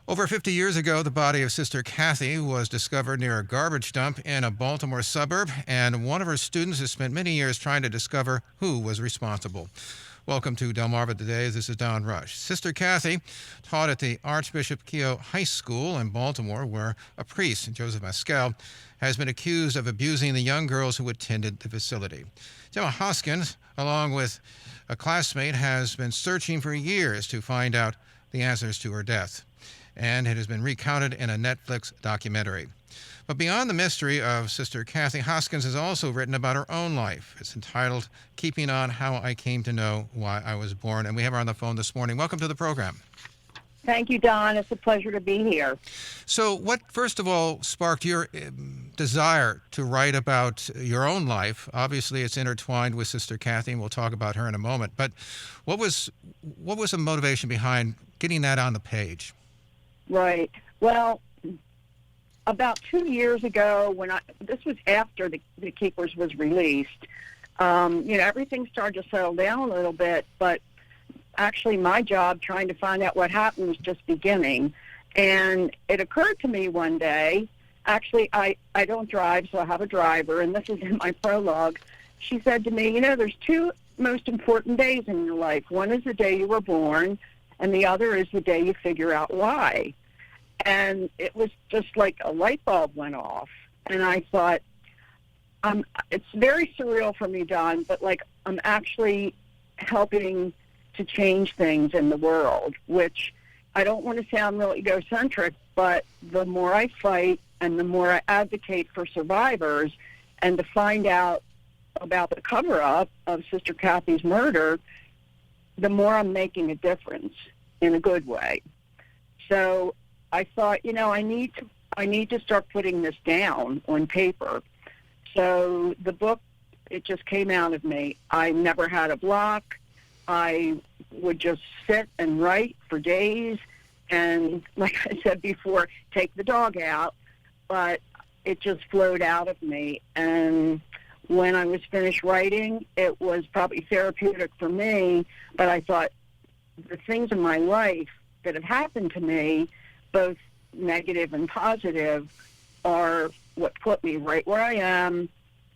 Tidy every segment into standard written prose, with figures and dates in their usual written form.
Over 50 years ago, the body of Sister Kathy was discovered near a garbage dump in a Baltimore suburb, and one of her students has spent many years trying to discover who was responsible. Welcome to Delmarva Today. This is Don Rush. Sister Kathy taught at the Archbishop Keough High School in Baltimore, where a priest, Joseph Maskell, has been accused of abusing the young girls who attended the facility. Gemma Hoskins, along with a classmate, has been searching for years to find out the answers to her death, and it has been recounted in a Netflix documentary. But beyond the mystery of Sister Kathy, Hoskins has also written about her own life. It's entitled Keeping On: How I Came to Know Why I Was Born, and we have her on the phone this morning. Welcome to the program. Thank you, Don. It's a pleasure to be here. So what, first of all, sparked your desire to write about your own life? Obviously, it's intertwined with Sister Kathy, and we'll talk about her in a moment. But what was the motivation behind getting that on the page? Right. Well, about 2 years ago, this was after the Keepers was released, everything started to settle down a little bit, but actually my job trying to find out what happened was just beginning. And it occurred to me one day, actually I don't drive, so I have a driver, and this is in my prologue. She said to me, there's two most important days in your life. One is the day you were born, and the other is the day you figure out why. And it was just like a light bulb went off. And I thought, it's very surreal for me, Don, but I'm actually helping to change things in the world, which I don't want to sound real egocentric, but the more I fight and the more I advocate for survivors and to find out about the cover-up of Sister Kathy's murder, the more I'm making a difference in a good way. So I thought, I need to start putting this down on paper. So the book, it just came out of me. I never had a block. I would just sit and write for days, and like I said before, take the dog out, but it just flowed out of me. And when I was finished writing, it was probably therapeutic for me, but I thought the things in my life that have happened to me, both negative and positive, are what put me right where I am.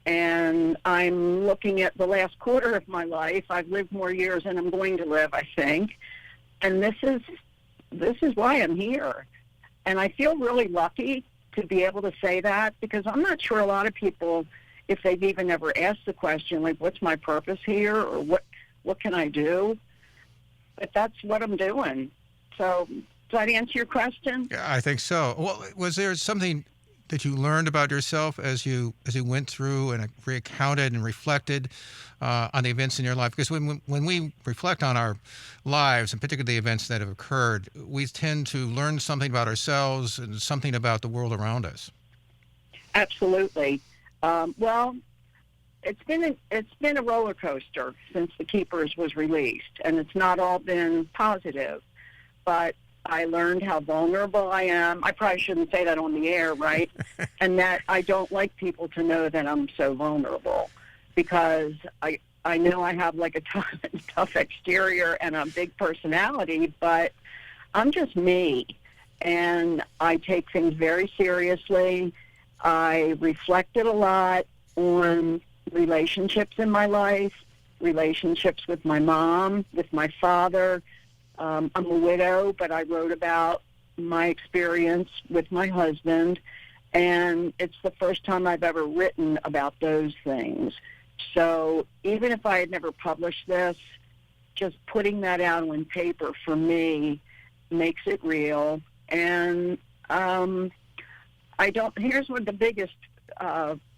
And I'm looking at the last quarter of my life. I've lived more years than I'm going to live, I think. And this is why I'm here. And I feel really lucky to be able to say that, because I'm not sure a lot of people, if they've even ever asked the question, what's my purpose here, or what can I do? But that's what I'm doing. So does that answer your question? Yeah, I think so. Well, was there something that you learned about yourself as you went through and recounted and reflected on the events in your life? Because when we reflect on our lives, and particularly the events that have occurred, we tend to learn something about ourselves and something about the world around us. Absolutely. Well, it's been a roller coaster since The Keepers was released, and it's not all been positive, but I learned how vulnerable I am. I probably shouldn't say that on the air, right? And that I don't like people to know that I'm so vulnerable, because I know I have a tough exterior and a big personality, but I'm just me. And I take things very seriously. I reflected a lot on relationships in my life, relationships with my mom, with my father. I'm a widow, but I wrote about my experience with my husband, and it's the first time I've ever written about those things. So even if I had never published this, just putting that out on paper for me makes it real. And here's what the biggest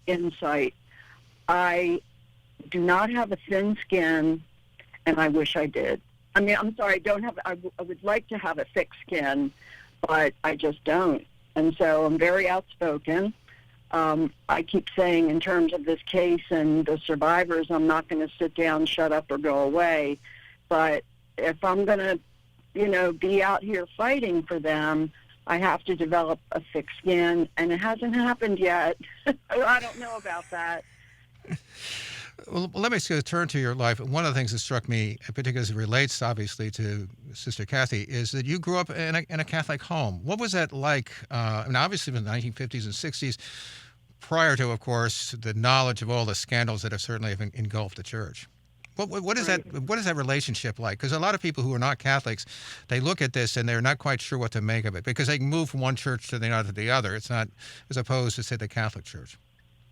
insight. I do not have a thin skin, and I wish I did. I'm sorry, I would like to have a thick skin, but I just don't. And so I'm very outspoken. I keep saying, in terms of this case and the survivors, I'm not going to sit down, shut up, or go away. But if I'm going to, be out here fighting for them, I have to develop a thick skin, and it hasn't happened yet. I don't know about that. Well, let me turn to your life. One of the things that struck me, particularly as it relates, obviously, to Sister Kathy, is that you grew up in a Catholic home. What was that like? And obviously, in the 1950s and 60s, prior to, of course, the knowledge of all the scandals that have certainly engulfed the church. What is that? Right. What is that relationship like? Because a lot of people who are not Catholics, they look at this and they're not quite sure what to make of it because they can move from one church to the other. It's not as opposed to say the Catholic Church.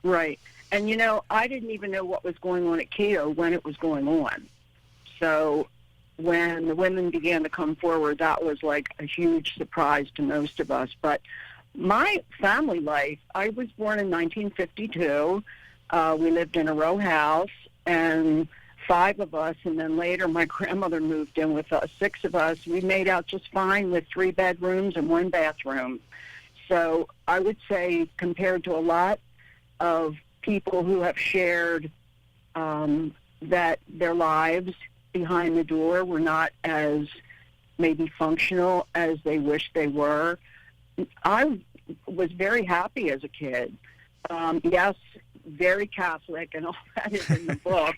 Right. And, you know, I didn't even know what was going on at Keto when it was going on. So when the women began to come forward, that was like a huge surprise to most of us. But my family life, I was born in 1952. We lived in a row house, and 5 of us, and then later my grandmother moved in with us, 6 of us. We made out just fine with 3 bedrooms and 1 bathroom. So I would say compared to a lot of people who have shared that their lives behind the door were not as maybe functional as they wish they were, I was very happy as a kid. Yes, very Catholic, and all that is in the book.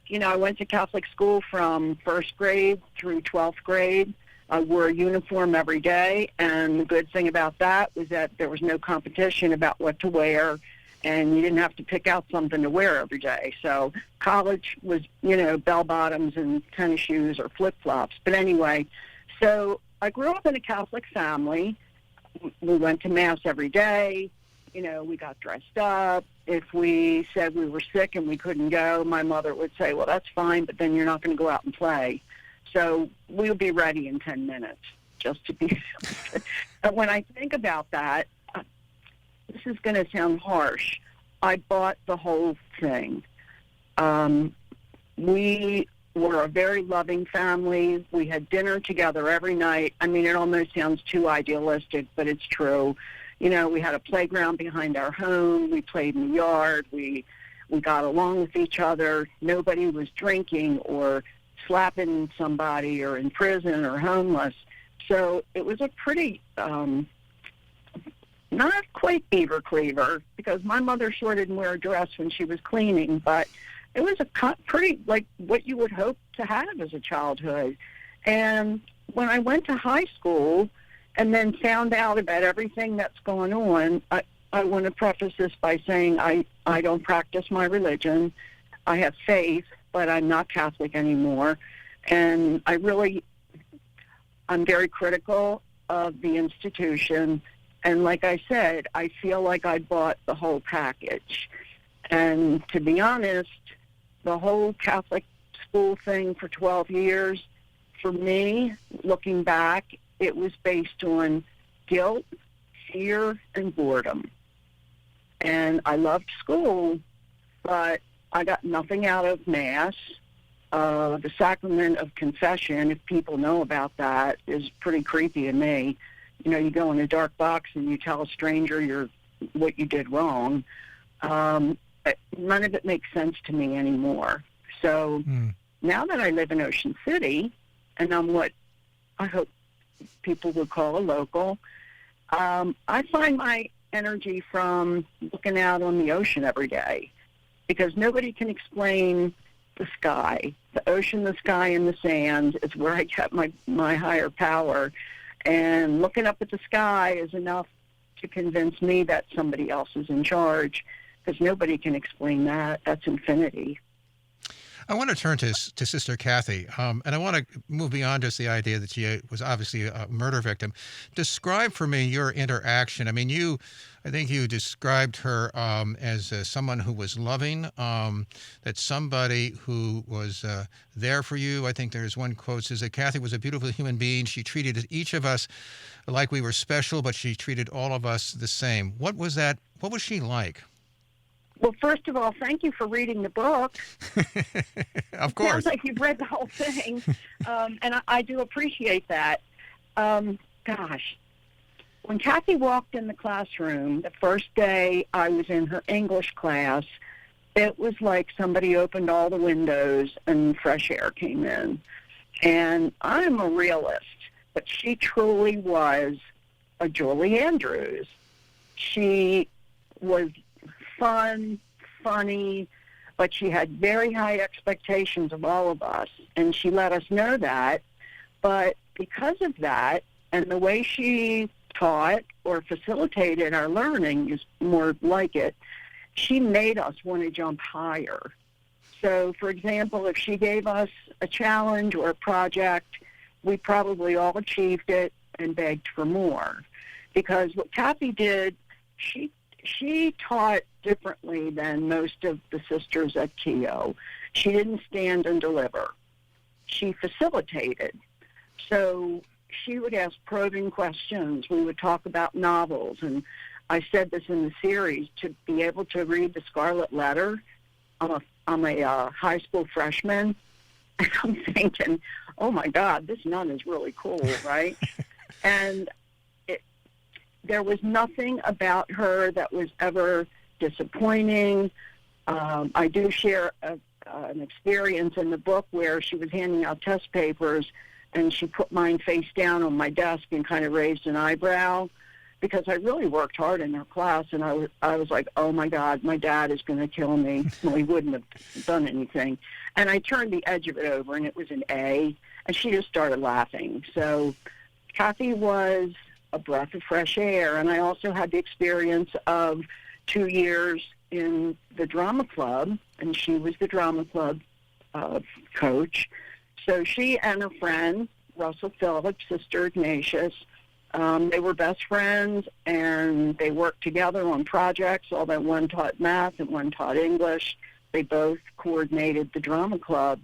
You know, I went to Catholic school from 1st grade through 12th grade. I wore a uniform every day, and the good thing about that was that there was no competition about what to wear, and you didn't have to pick out something to wear every day. So college was, you know, bell-bottoms and tennis shoes or flip-flops. But anyway, so I grew up in a Catholic family. We went to Mass every day. You know, we got dressed up. If we said we were sick and we couldn't go, my mother would say, well, that's fine, but then you're not going to go out and play. So we'll be ready in 10 minutes, just to be. And when I think about that, this is going to sound harsh. I bought the whole thing. We were a very loving family. We had dinner together every night. I mean, it almost sounds too idealistic, but it's true. You know, we had a playground behind our home. We played in the yard. We got along with each other. Nobody was drinking or slapping somebody or in prison or homeless. So it was a pretty, not quite beaver cleaver, because my mother sure didn't wear a dress when she was cleaning, but it was a pretty, like, what you would hope to have as a childhood. And when I went to high school and then found out about everything that's going on, I want to preface this by saying I don't practice my religion. I have faith, but I'm not Catholic anymore. And I'm very critical of the institution. And like I said, I feel like I bought the whole package. And to be honest, the whole Catholic school thing for 12 years, for me, looking back, it was based on guilt, fear, and boredom. And I loved school, but I got nothing out of Mass. The Sacrament of Confession, if people know about that, is pretty creepy to me. You know, you go in a dark box and you tell a stranger what you did wrong. None of it makes sense to me anymore. So now that I live in Ocean City, and I'm what I hope people would call a local, I find my energy from looking out on the ocean every day, because nobody can explain the sky. The ocean, the sky, and the sand is where I get my higher power. And looking up at the sky is enough to convince me that somebody else is in charge, because nobody can explain that. That's infinity. I want to turn to Sister Kathy, and I want to move beyond just the idea that she was obviously a murder victim. Describe for me your interaction. I mean, I think you described her as someone who was loving, that somebody who was there for you. I think there's one quote says that Kathy was a beautiful human being. She treated each of us like we were special, but she treated all of us the same. What was that? What was she like? Well, first of all, thank you for reading the book. Of course. Sounds like you've read the whole thing, and I do appreciate that. Gosh, when Kathy walked in the classroom, the first day I was in her English class, it was like somebody opened all the windows and fresh air came in. And I'm a realist, but she truly was a Julie Andrews. She was fun, funny. but she had very high expectations of all of us, and she let us know that. But because of that, and the way she taught or facilitated our learning is more like it, she made us want to jump higher. So, for example, if she gave us a challenge or a project, we probably all achieved it and begged for more. Because what Kathy did, she taught differently than most of the sisters at Keogh. She didn't stand and deliver. She facilitated. So she would ask probing questions. We would talk about novels. And I said this in the series, to be able to read The Scarlet Letter. I'm a high school freshman. And I'm thinking, oh, my God, this nun is really cool, right? And there was nothing about her that was ever disappointing. I do share an experience in the book where she was handing out test papers, and she put mine face down on my desk and kind of raised an eyebrow, because I really worked hard in her class, and I was like, oh, my God, my dad is going to kill me. Well, he wouldn't have done anything. And I turned the edge of it over, and it was an A, and she just started laughing. So Kathy was a breath of fresh air, and I also had the experience of 2 years in the drama club, and she was the drama club coach. So she and a friend, Russell Phillips, Sister Ignatius, they were best friends, and they worked together on projects, although one taught math and one taught English. They both coordinated the drama club.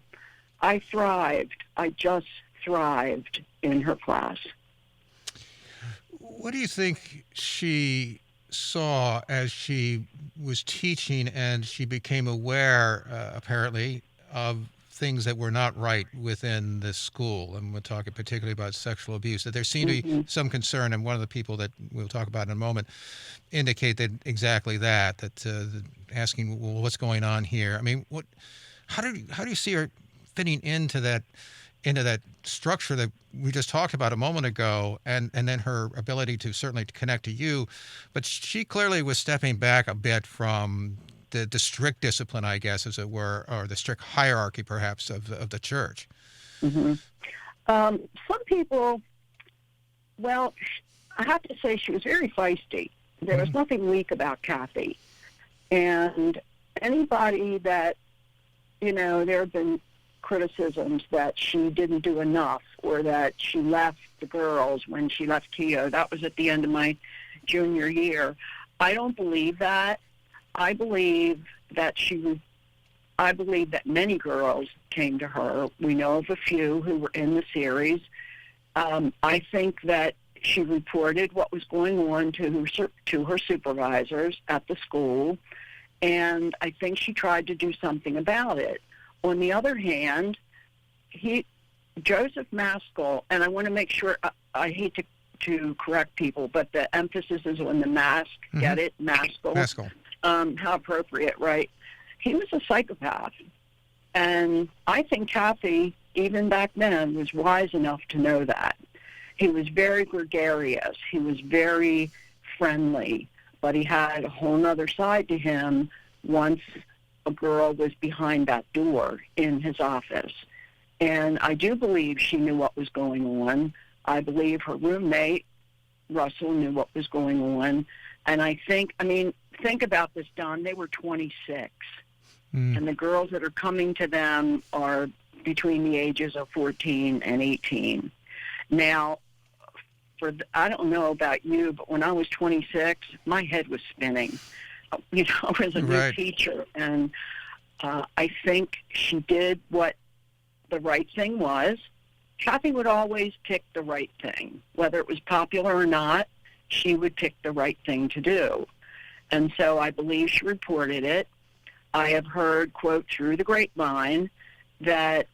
I thrived. I just thrived in her class. What do you think she saw as she was teaching and she became aware, apparently, of things that were not right within this school? And we're talking particularly about sexual abuse, that there seemed to be some concern, and one of the people that we'll talk about in a moment indicated exactly that asking, well, what's going on here? I mean, how do you see her fitting into that structure that we just talked about a moment ago, and then her ability to certainly connect to you, but she clearly was stepping back a bit from the strict discipline, I guess, as it were, or the strict hierarchy, perhaps, of the church. Mm-hmm. Some people, well, I have to say she was very feisty. There was nothing weak about Kathy. And anybody that, there have been criticisms that she didn't do enough, or that she left the girls when she left Keogh. That was at the end of my junior year. I don't believe that. I believe that many girls came to her. We know of a few who were in the series. I think that she reported what was going on to her supervisors at the school, and I think she tried to do something about it. On the other hand, Joseph Maskell, and I want to make sure, I hate to correct people, but the emphasis is on the mask. Get it? Maskell. Maskell. How appropriate, right? He was a psychopath. And I think Kathy, even back then, was wise enough to know that. He was very gregarious. He was very friendly. But he had a whole other side to him once a girl was behind that door in his office. And I do believe she knew what was going on. I believe her roommate, Russell, knew what was going on. And think about this, Don. They were 26. And the girls that are coming to them are between the ages of 14 and 18. Now, I don't know about you, but when I was 26, my head was spinning. I was a new teacher, and I think she did what the right thing was. Kathy would always pick the right thing. Whether it was popular or not, she would pick the right thing to do. And so I believe she reported it. I have heard, quote, through the grapevine, that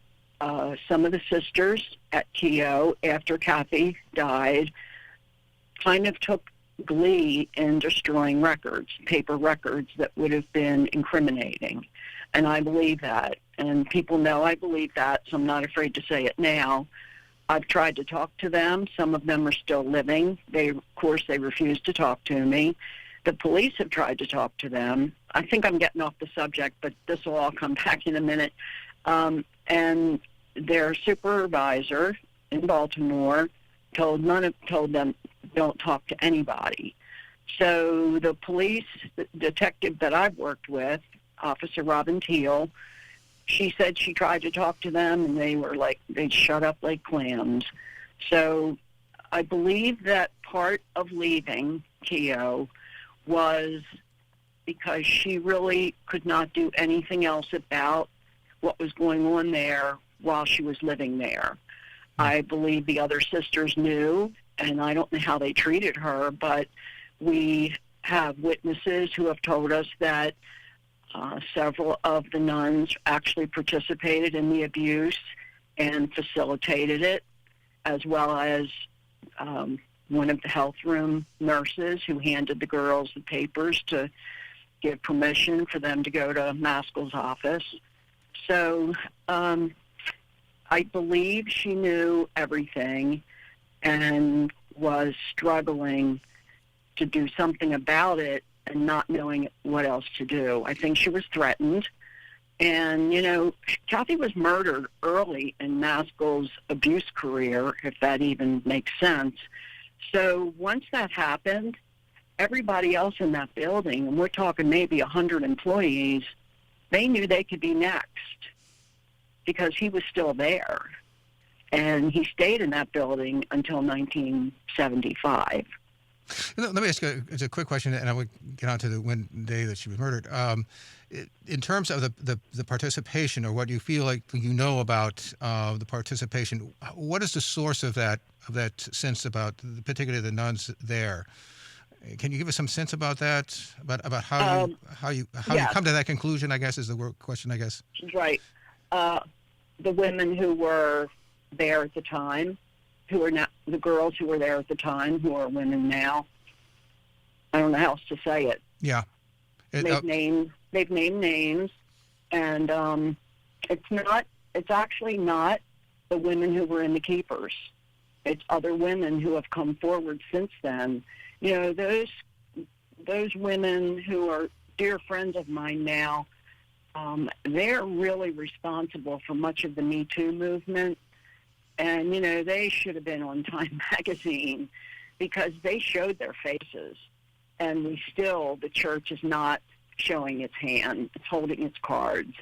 some of the sisters at Keogh, after Kathy died, kind of took glee in destroying records, paper records that would have been incriminating. And I believe that. And people know I believe that, so I'm not afraid to say it now. I've tried to talk to them. Some of them are still living. Of course, they refuse to talk to me. The police have tried to talk to them. I think I'm getting off the subject, but this will all come back in a minute. And their supervisor in Baltimore told them don't talk to anybody. So the police detective that I've worked with, Officer Robin Teal, she said she tried to talk to them, and they shut up like clams. So I believe that part of leaving Keogh was because she really could not do anything else about what was going on there while she was living there. I believe the other sisters knew, and I don't know how they treated her, but we have witnesses who have told us that several of the nuns actually participated in the abuse and facilitated it, as well as one of the health room nurses who handed the girls the papers to give permission for them to go to Maskell's office. So I believe she knew everything and was struggling to do something about it and not knowing what else to do. I think she was threatened. And, Kathy was murdered early in Maskell's abuse career, if that even makes sense. So once that happened, everybody else in that building, and we're talking maybe 100 employees, they knew they could be next because he was still there. And he stayed in that building until 1975. Let me ask you a quick question, and I would get on to the day that she was murdered. In terms of the participation, or what you feel like you know about the participation, what is the source of that sense about particularly the nuns there? Can you give us some sense about that? About how you come to that conclusion? I guess is the question. I guess. Right. The women who were there at the time, who are not the girls who were there at the time, who are women now. I don't know how else to say it. Yeah. They've named names, and it's actually not the women who were in the keepers. It's other women who have come forward since then. Those women who are dear friends of mine now, they're really responsible for much of the Me Too movement. And, they should have been on Time magazine because they showed their faces. And the church is not showing its hand. It's holding its cards.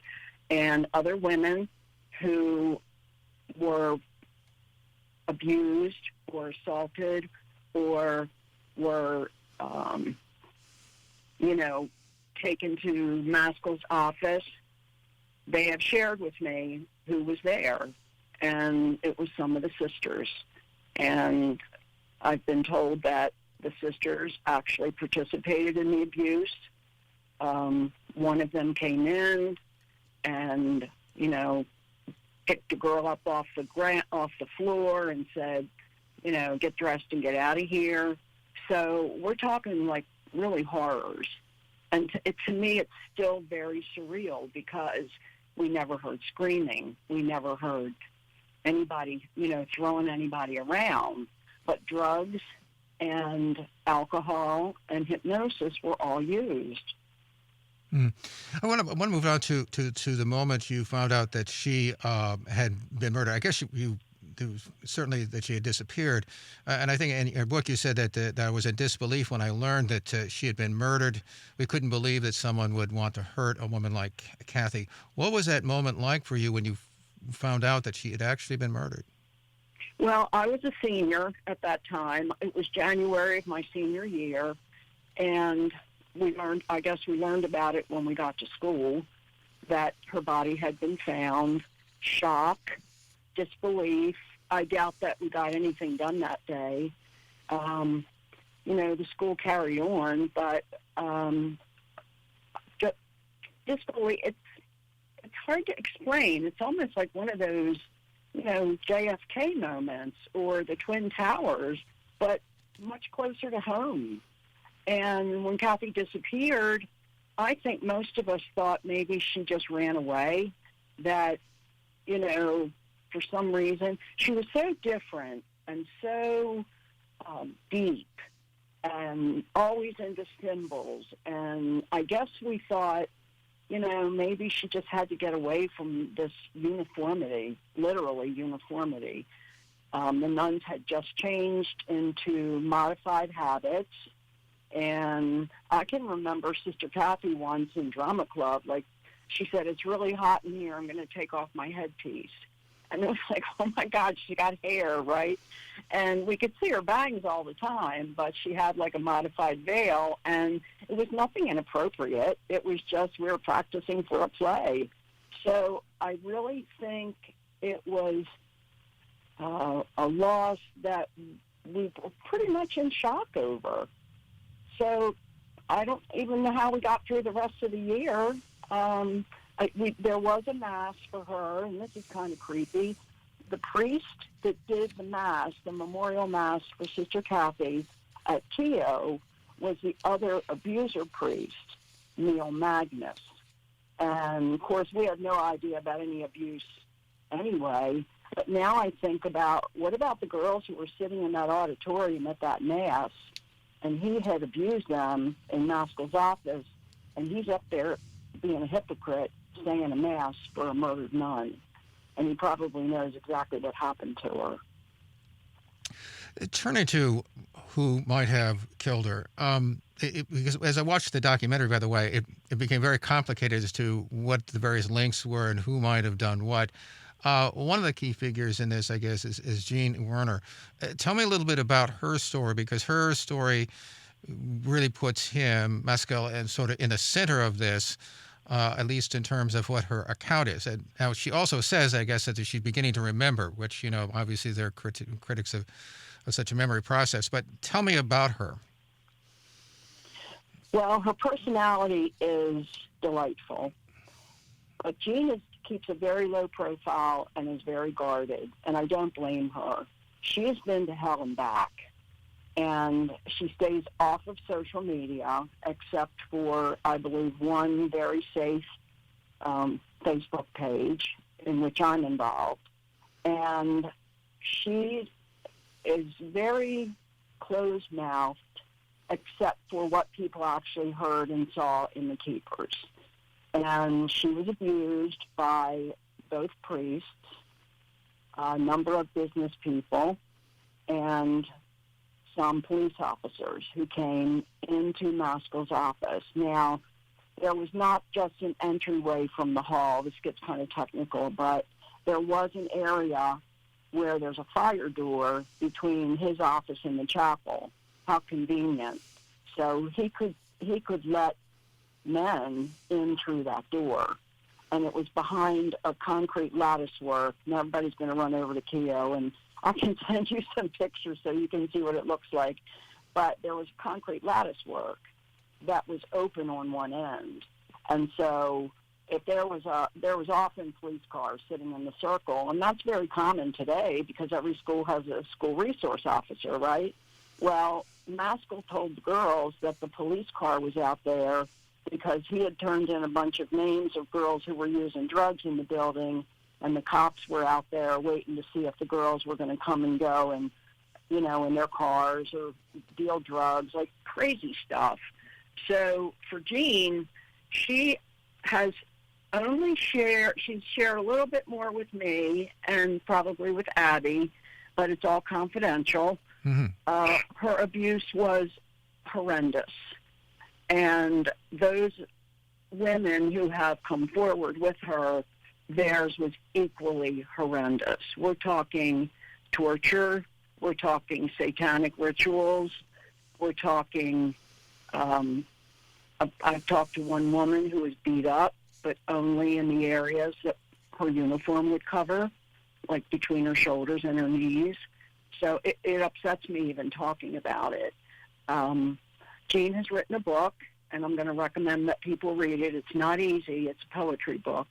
And other women who were abused or assaulted or were, taken to Maskell's office, they have shared with me who was there. And it was some of the sisters. And I've been told that the sisters actually participated in the abuse. One of them came in and, picked the girl up off the floor and said, get dressed and get out of here. So we're talking like really horrors. And to me, it's still very surreal because we never heard screaming. We never heard anybody, throwing anybody around. But drugs and alcohol and hypnosis were all used. I want to move on to the moment you found out that she had been murdered. I guess there was certainly that she had disappeared, and I think in your book you said that I was in disbelief when I learned that she had been murdered. We couldn't believe that someone would want to hurt a woman like Kathy. What was that moment like for you when you found out that she had actually been murdered? Well, I was a senior at that time. It was January of my senior year, and we learned about it when we got to school, that her body had been found. Shock, disbelief. I doubt that we got anything done that day. The school carried on, but just disbelief. It's hard to explain. It's almost like one of those, JFK moments or the Twin Towers, but much closer to home. And when Kathy disappeared, I think most of us thought maybe she just ran away, that, for some reason. She was so different and so deep and always into symbols. And I guess we thought, maybe she just had to get away from this uniformity, literally uniformity. The nuns had just changed into modified habits. And I can remember Sister Kathy once in drama club, she said, "It's really hot in here. I'm going to take off my headpiece." And it was like, oh, my God, she got hair, right? And we could see her bangs all the time, but she had a modified veil, and it was nothing inappropriate. It was just we were practicing for a play. So I really think it was a loss that we were pretty much in shock over. So I don't even know how we got through the rest of the year. There was a mass for her, and this is kind of creepy. The priest that did the mass, the memorial mass for Sister Kathy at Keogh, was the other abuser priest, Neil Magnus. And, of course, we had no idea about any abuse anyway. But now I think about, what about the girls who were sitting in that auditorium at that mass, and he had abused them in Maskell's office, and he's up there being a hypocrite, saying a mass for a murdered nun. And he probably knows exactly what happened to her. Turning to who might have killed her, because as I watched the documentary, by the way, it became very complicated as to what the various links were and who might have done what. One of the key figures in this, I guess, is Jean Werner. Tell me a little bit about her story, because her story really puts him, Maskell, and sort of in the center of this, at least in terms of what her account is. And now she also says, I guess, that she's beginning to remember, which, obviously they're critics of such a memory process. But tell me about her. Well, her personality is delightful. But Jean keeps a very low profile and is very guarded, and I don't blame her. She has been to hell and back. And she stays off of social media, except for, I believe, one very safe Facebook page in which I'm involved. And she is very closed-mouthed, except for what people actually heard and saw in the Keepers. And she was abused by both priests, a number of business people, and some police officers who came into Maskell's office. Now, there was not just an entryway from the hall. This gets kind of technical, but there was an area where there's a fire door between his office and the chapel. How convenient. So he could let men in through that door. And it was behind a concrete lattice work. Now everybody's going to run over to Keogh, and I can send you some pictures so you can see what it looks like. But there was concrete lattice work that was open on one end. And so if there was often police cars sitting in the circle, and that's very common today because every school has a school resource officer, right? Well, Maskell told the girls that the police car was out there because he had turned in a bunch of names of girls who were using drugs in the building, and the cops were out there waiting to see if the girls were going to come and go and, in their cars or deal drugs, like crazy stuff. So for Jean, she's shared a little bit more with me and probably with Abby, but it's all confidential. Mm-hmm. Her abuse was horrendous. And those women who have come forward with her, theirs was equally horrendous. We're talking torture. We're talking satanic rituals. We're talking, I've talked to one woman who was beat up, but only in the areas that her uniform would cover, like between her shoulders and her knees. So it upsets me even talking about it. Jean has written a book, and I'm going to recommend that people read it. It's not easy. It's a poetry book.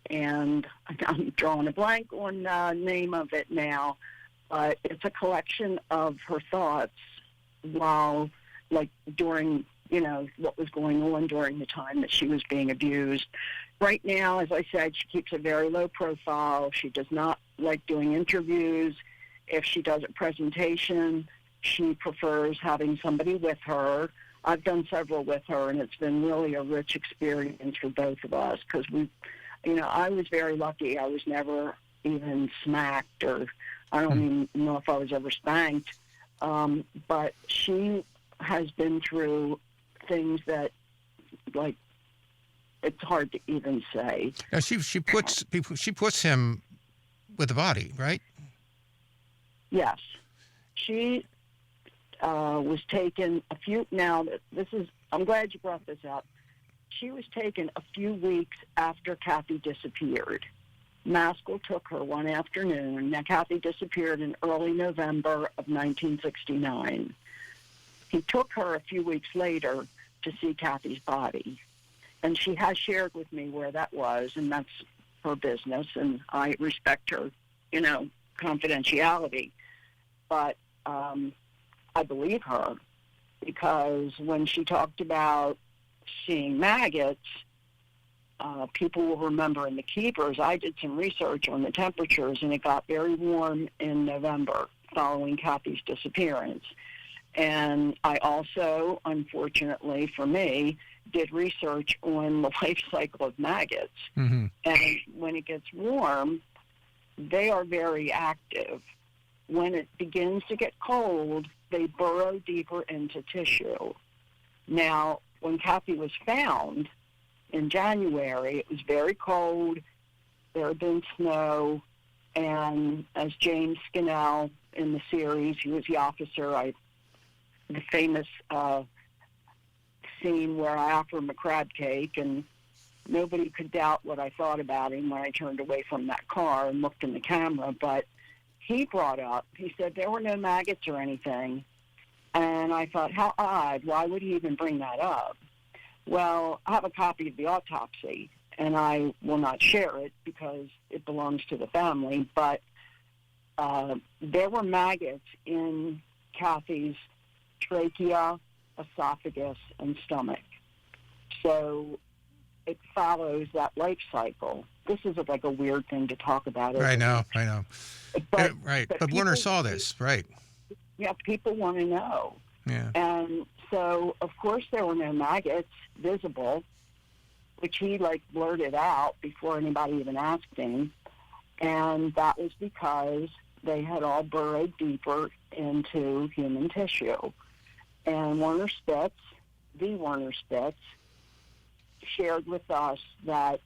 And I'm drawing a blank on the name of it now, but it's a collection of her thoughts while, during, what was going on during the time that she was being abused. Right now, as I said, she keeps a very low profile. She does not like doing interviews. If she does a presentation, She prefers having somebody with her. I've done several with her, and it's been really a rich experience for both of us because I was very lucky. I was never even smacked, or I don't even know if I was ever spanked. But she has been through things that, like, it's hard to even say. Now she puts him with the body, right? Yes, she was taken a few. Now I'm glad you brought this up. She was taken a few weeks after Kathy disappeared. Maskell took her one afternoon. Now, Kathy disappeared in early November of 1969. He took her a few weeks later to see Kathy's body. And she has shared with me where that was, and that's her business, and I respect her, confidentiality. But I believe her, because when she talked about seeing maggots, people will remember in the keepers, I did some research on the temperatures, and it got very warm in November following Kathy's disappearance. And I also, unfortunately for me, did research on the life cycle of maggots. Mm-hmm. And when it gets warm, they are very active. When it begins to get cold, they burrow deeper into tissue. Now, when Kathy was found in January, it was very cold. There had been snow. And as James Scannell in the series, he was the officer, the famous scene where I offer him a crab cake, and nobody could doubt what I thought about him when I turned away from that car and looked in the camera. But he brought up, he said there were no maggots or anything. And I thought, how odd. Why would he even bring that up? Well, I have a copy of the autopsy, and I will not share it because it belongs to the family. But there were maggots in Kathy's trachea, esophagus, and stomach. So it follows that life cycle. This is like a weird thing to talk about. I know. But, right. But people, Werner saw this, right? Yeah, people want to know. Yeah. And so, of course, there were no maggots visible, which he, blurted out before anybody even asked him. And that was because they had all burrowed deeper into human tissue. And Werner Spitz, shared with us that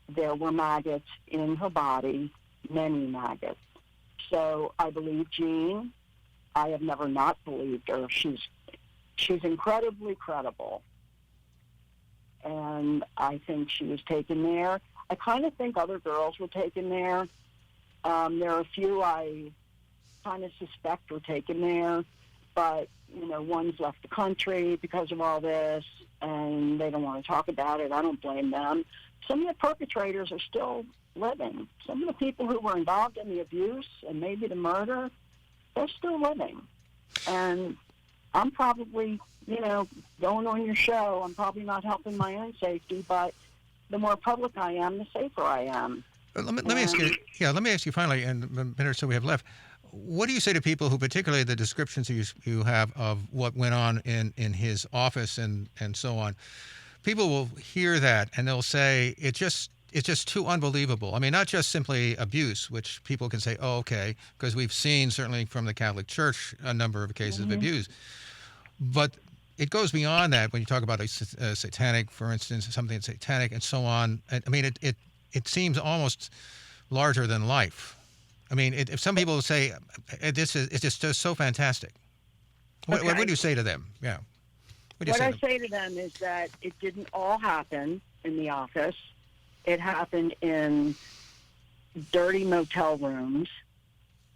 there were maggots in her body, many maggots. So I believe Jean. I have never not believed her. She's incredibly credible. And I think she was taken there. I kind of think other girls were taken there. There are a few I kind of suspect were taken there, but, one's left the country because of all this, and they don't want to talk about it. I don't blame them. Some of the perpetrators are still living. Some of the people who were involved in the abuse and maybe the murder, they're still living. And I'm probably, going on your show, I'm probably not helping my own safety, but the more public I am, the safer I am. Let me ask you. Yeah, let me ask you finally, in the minute or so we have left. What do you say to people who, particularly the descriptions you have of what went on in his office and so on? People will hear that and they'll say it's just too unbelievable. I mean, not just simply abuse, which people can say, oh, okay, because we've seen certainly from the Catholic Church a number of cases of abuse, but it goes beyond that when you talk about a satanic, for instance, something satanic and so on. I mean, it seems almost larger than life. I mean, if some people say it's just so fantastic, what would you say to them? Yeah. What I say to them is that it didn't all happen in the office. It happened in dirty motel rooms.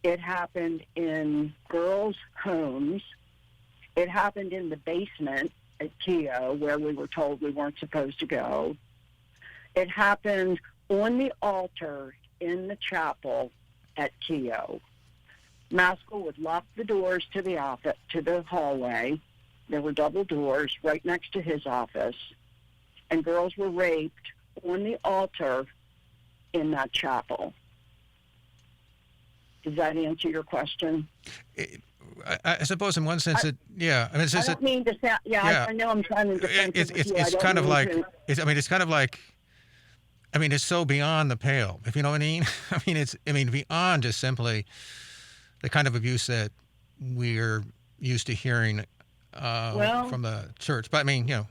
It happened in girls' homes. It happened in the basement at Keogh, where we were told we weren't supposed to go. It happened on the altar in the chapel at Keogh. Maskell would lock the doors to the office, to the hallway. There were double doors right next to his office, and girls were raped on the altar in that chapel. Does that answer your question? I suppose in one sense I, yeah. I mean, it's I just that, don't mean to sound. Yeah, yeah. I know I'm trying to defensive with you. I It's don't kind of mean like to. it's kind of like I mean, it's so beyond the pale, if you know what I mean. I mean beyond just simply the kind of abuse that we're used to hearing Well, from the church. But I mean,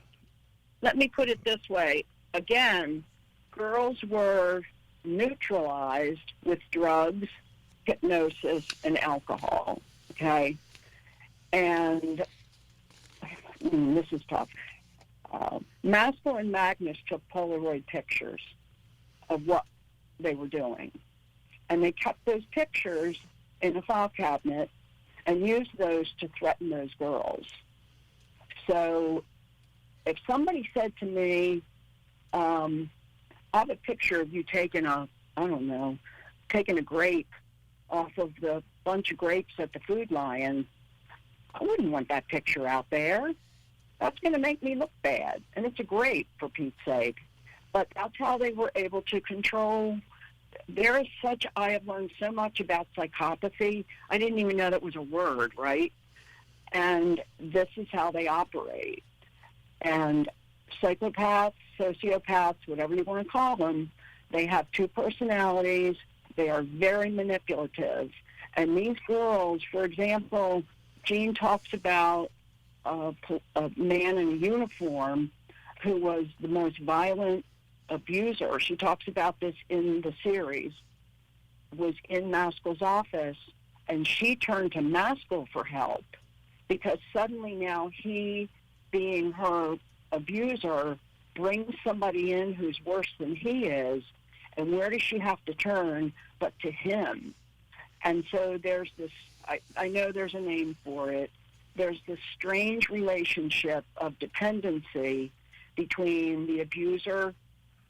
let me put it this way. Again, girls were neutralized with drugs, hypnosis, and alcohol. Okay, and this is tough. Maskell and Magnus took Polaroid pictures of what they were doing, and they kept those pictures in a file cabinet and used those to threaten those girls. So if somebody said to me, I have a picture of you taking taking a grape off of the bunch of grapes at the Food Lion, I wouldn't want that picture out there. That's going to make me look bad. And it's a grape, for Pete's sake. But that's how they were able to control. I have learned so much about psychopathy. I didn't even know that was a word, right? And this is how they operate. And psychopaths, sociopaths, whatever you want to call them, they have two personalities. They are very manipulative. And these girls, for example, Jean talks about a man in a uniform who was the most violent abuser. She talks about this in the series, was in Maskell's office, and she turned to Maskell for help because suddenly now he, being her abuser, brings somebody in who's worse than he is, and where does she have to turn but to him? And so there's this, I know there's a name for it, there's this strange relationship of dependency between the abuser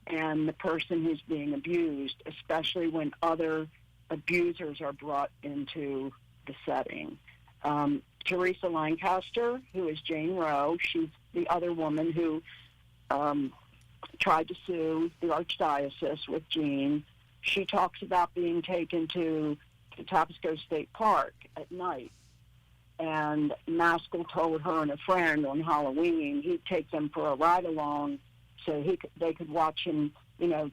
and the person who's being abused, especially when other abusers are brought into the setting. Teresa Lancaster, who is Jane Roe, she's the other woman who tried to sue the Archdiocese with Jean. She talks about being taken to Tabasco State Park at night. And Maskell told her and a friend on Halloween he'd take them for a ride along so they could watch him,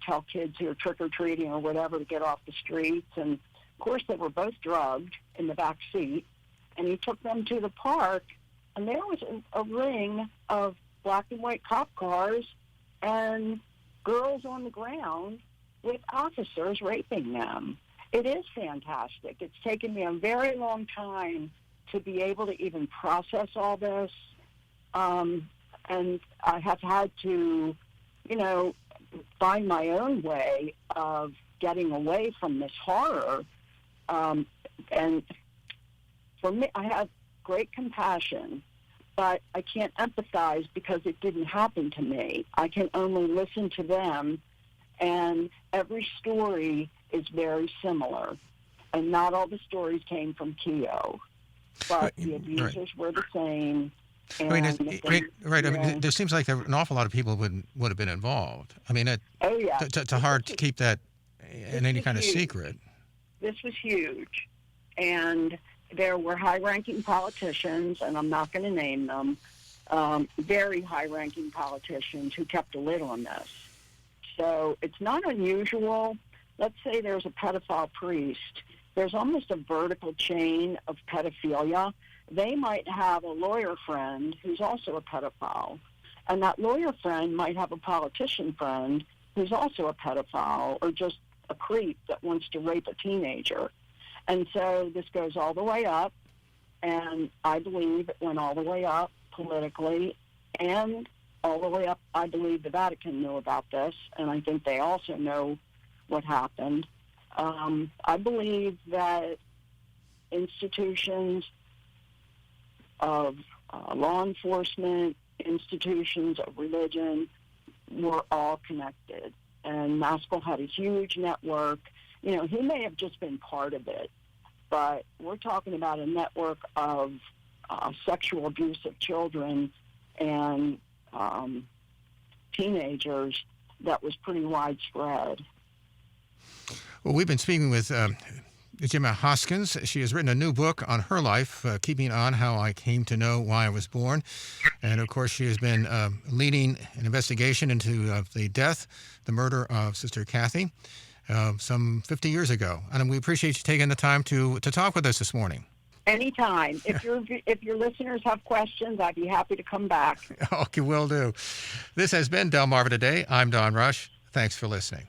tell kids who are trick-or-treating or whatever to get off the streets. And, of course, they were both drugged in the back seat. And he took them to the park, and there was a ring of black and white cop cars and girls on the ground with officers raping them. It is fantastic. It's taken me a very long time to be able to even process all this. And I have had to, find my own way of getting away from this horror. And for me, I have great compassion, but I can't empathize because it didn't happen to me. I can only listen to them, and every story is very similar. And not all the stories came from Keogh, but the abusers were the same. And, right. I mean, there seems like an awful lot of people would have been involved. I mean, it's hard to keep that in any kind of secret. This was huge. And there were high-ranking politicians, and I'm not going to name them, very high-ranking politicians who kept a lid on this. So it's not unusual. Let's say there's a pedophile priest. There's almost a vertical chain of pedophilia. They might have a lawyer friend who's also a pedophile, and that lawyer friend might have a politician friend who's also a pedophile or just a creep that wants to rape a teenager. And so this goes all the way up, and I believe it went all the way up politically, and all the way up, I believe the Vatican knew about this, and I think they also know what happened. I believe that institutions of law enforcement, institutions of religion were all connected. And Maskell had a huge network. He may have just been part of it, but we're talking about a network of sexual abuse of children and teenagers that was pretty widespread. Well, we've been speaking with Gemma Hoskins. She has written a new book on her life, Keeping On How I Came to Know Why I Was Born. And of course, she has been leading an investigation into the death, the murder of Sister Kathy some 50 years ago. And we appreciate you taking the time to talk with us this morning. Anytime. If your listeners have questions, I'd be happy to come back. Okay, will do. This has been Delmarva Today. I'm Don Rush. Thanks for listening.